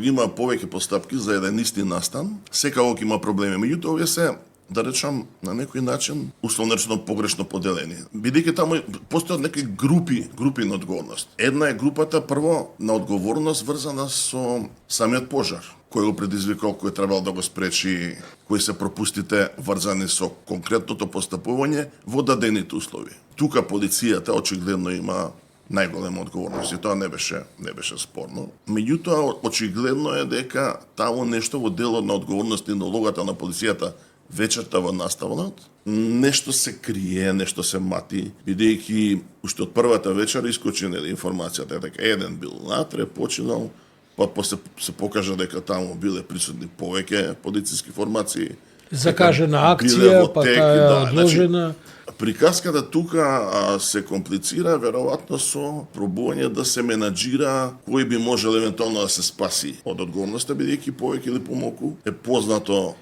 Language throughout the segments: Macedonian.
Има повеќе постапки за еден исти настан, секако има проблеми. Меѓутоа, овие се, да речам, на некој начин, условно речено погрешно поделени. Бидејќи таму постојат некои групи на одговорност. Една е групата, прво, на одговорност врзана со самиот пожар, кој го предизвикал, кој требал да го спречи, кои се пропустите врзани со конкретното постапување во дадените услови. Тука полицијата очигледно има најголема одговорност и тоа не беше спорно. Меѓутоа, очигледно е дека таму нешто во делот на одговорност и на улогата на полицијата вечерта во наставот, нешто се крие, нешто се мати, бидејќи уште од првата вечер искочи информацијата дека еден бил натре, починал, па после се покажа дека таму биле присутни повеќе полициски формации. Закажена акција, па таа е одложена. Приказката тука се комплицира веројатно со пробување да се менаџира кој би можел евентуално да се спаси од одговорноста, бидејќи повеќе или помалку е познато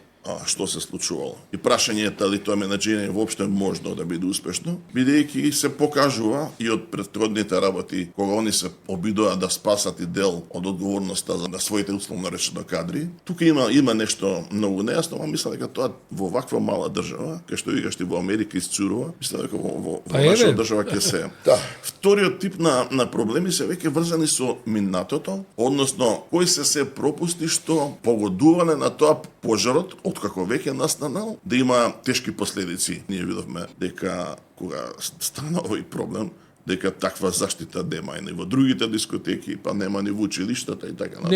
што се случувало. И прашање е дали тоа менаџирање воопшто можно да биде успешно, бидејќи се покажува и од претходните работи кога они се обидуваат да спасат и дел од одговорноста за своите условно речено кадри. Тука има нешто многу нејасно, ама мислам дека тоа во ваква мала држава, кај што викаш ти во Америка исцурува, мислам дека во наша држава ќе се. Вториот тип на проблеми се веќе врзани со минатото, односно кои се пропусти што погодуване на тоа пожарот како веќе настанал, да има тешки последици. Ние видовме дека кога стана овој проблем, дека таква заштита нема и во другите дискотеки, па нема ни во училиштата и така натаму.